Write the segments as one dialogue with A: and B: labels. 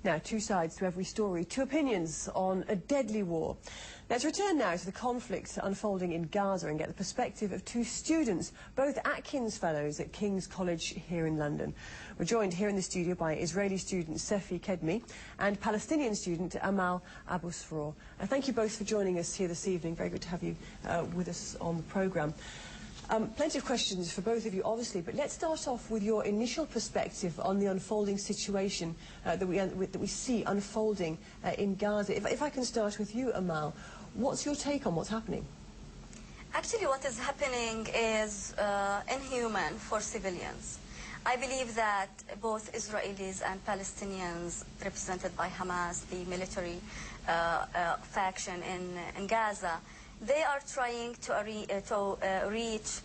A: Now, two sides to every story, two opinions on a deadly war. Let's return now to the conflict unfolding in Gaza and get the perspective of two students, both Atkins Fellows at King's College here in London. We're joined here in the studio by Israeli student Sefi Kedmi and Palestinian student Amal Abusrour. Thank you both for joining us here this evening. Very good to have you with us on the programme. Plenty of questions for both of you, obviously, but let's start off with your initial perspective on the unfolding situation that we see unfolding in Gaza. If I can start with you, Amal, what's your take on what's happening?
B: Actually, what is happening is inhuman for civilians. I believe that both Israelis and Palestinians, represented by Hamas, the military faction in Gaza, they are trying to reach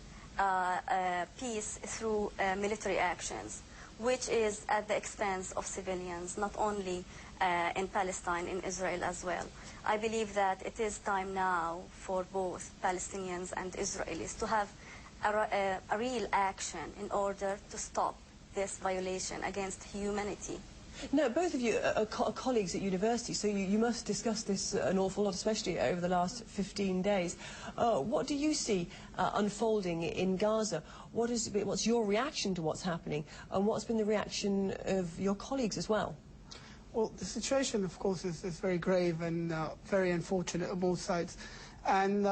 B: peace through military actions, which is at the expense of civilians, not only in Palestine, in Israel as well. I believe that it is time now for both Palestinians and Israelis to have a real action in order to stop this violation against humanity.
A: Now, both of you are colleagues at university, so you must discuss this an awful lot, especially over the last 15 days. What do you see unfolding in Gaza? What's your reaction to what's happening, and what's been the reaction of your colleagues as well?
C: Well, the situation, of course, is very grave and very unfortunate on both sides. And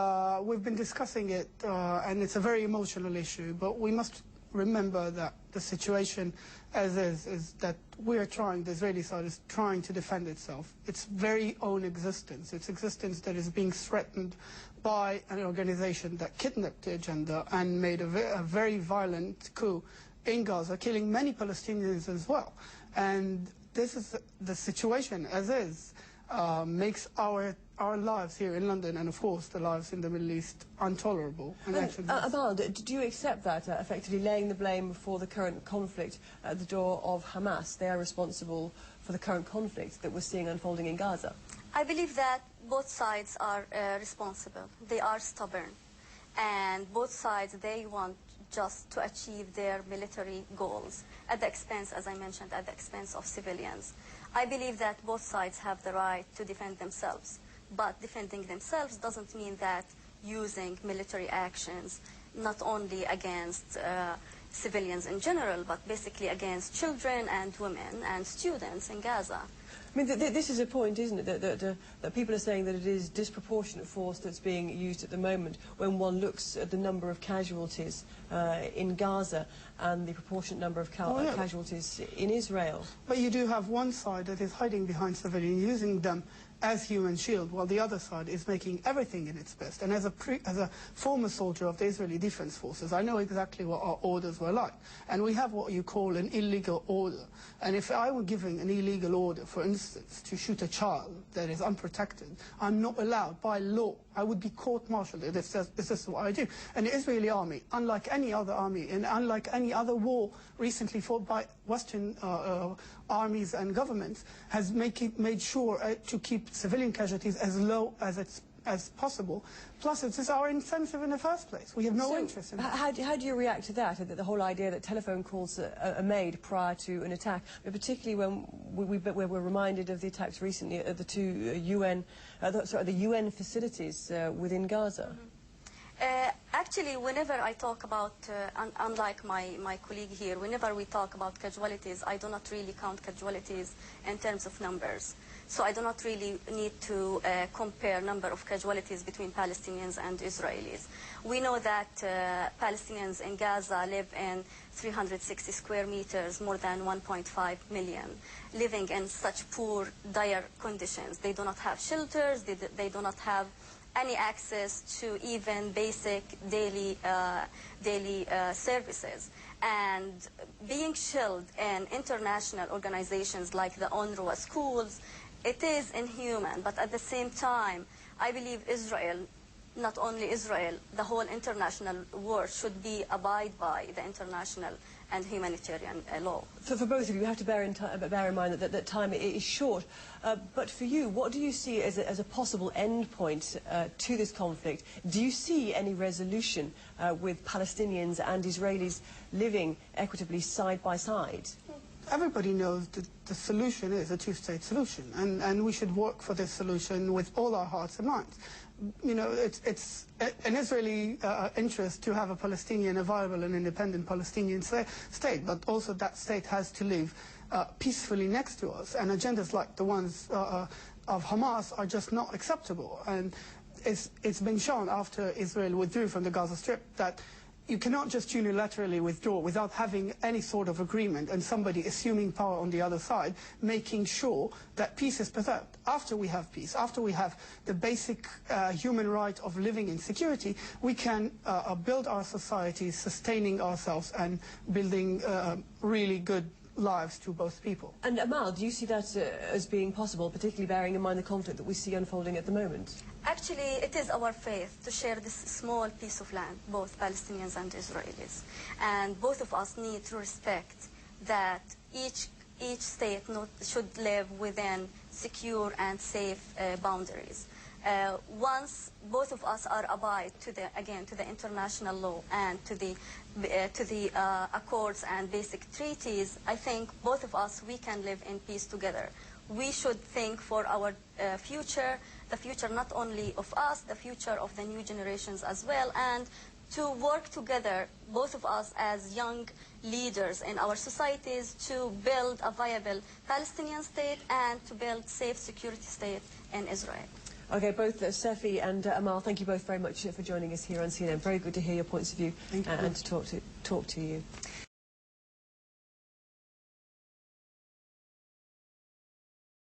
C: we've been discussing it, and it's a very emotional issue, but we must remember that the situation as is that the Israeli side is trying to defend itself, its very own existence, its existence that is being threatened by an organization that kidnapped the agenda and made a very violent coup in Gaza, killing many Palestinians as well. And this is the situation as is, makes our lives here in London and, of course, the lives in the Middle East intolerable.
A: Amal, do you accept that, effectively laying the blame for the current conflict at the door of Hamas? They are responsible for the current conflict that we're seeing unfolding in Gaza.
B: I believe that both sides are responsible. They are stubborn. And both sides, they want just to achieve their military goals at the expense, as I mentioned, at the expense of civilians. I believe that both sides have the right to defend themselves. But defending themselves doesn't mean that using military actions, not only against civilians in general, but basically against children and women and students in Gaza.
A: I mean, this is a point, isn't it, that people are saying that it is disproportionate force that's being used at the moment when one looks at the number of casualties in Gaza and the proportionate number of casualties in Israel.
C: But you do have one side that is hiding behind civilians, using them as human shield, while the other side is making everything in its best. And as a former soldier of the Israeli Defense Forces, I know exactly what our orders were like. And we have what you call an illegal order. And if I were giving an illegal order, for instance, to shoot a child that is unprotected, I'm not allowed by law. I would be court-martialed if this is what I do. And the Israeli army, unlike any other army and unlike any other war recently fought by Western armies and governments, has made sure to keep civilian casualties as low as possible. Plus, it is our incentive in the first place. We have no interest in it.
A: How do you react to that, the whole idea that telephone calls are made prior to an attack, but particularly when we're reminded of the attacks recently at the two UN facilities within Gaza?
B: Actually, whenever I talk about, unlike my colleague here, whenever we talk about casualties, I do not really count casualties in terms of numbers. So I do not really need to compare number of casualties between Palestinians and Israelis. We know that Palestinians in Gaza live in 360 square meters, more than 1.5 million, living in such poor, dire conditions. They do not have shelters, they do not have any access to even basic daily services. And being shelled in international organizations like the UNRWA schools, it is inhuman, but at the same time, I believe Israel, not only Israel, the whole international world should abide by the international and humanitarian law.
A: For both of you, you have to bear in mind that time is short. But for you, what do you see as a possible end point to this conflict? Do you see any resolution with Palestinians and Israelis living equitably side by side?
C: everybody knows that the solution is a two-state solution, and we should work for this solution with all our hearts and minds. You know, it's an Israeli interest to have a viable and independent Palestinian state, but also that state has to live peacefully next to us, and agendas like the ones of Hamas are just not acceptable. And it's been shown after Israel withdrew from the Gaza Strip that you cannot just unilaterally withdraw without having any sort of agreement and somebody assuming power on the other side, making sure that peace is preserved. After we have peace, after we have the basic human right of living in security, we can build our societies, sustaining ourselves and building really good lives to both people.
A: And Amal, do you see that as being possible, particularly bearing in mind the conflict that we see unfolding at the moment?
B: Actually, it is our faith to share this small piece of land, both Palestinians and Israelis. And both of us need to respect that each state should live within secure and safe boundaries. Once both of us are abide to the international law and to the accords and basic treaties, I think both of us, we can live in peace together. We should think for our future, the future not only of us, the future of the new generations as well, and to work together, both of us as young leaders in our societies, to build a viable Palestinian state and to build safe security state in Israel.
A: Okay, both Sefi and Amal, thank you both very much for joining us here on CNN. Very good to hear your points of view and to talk to you.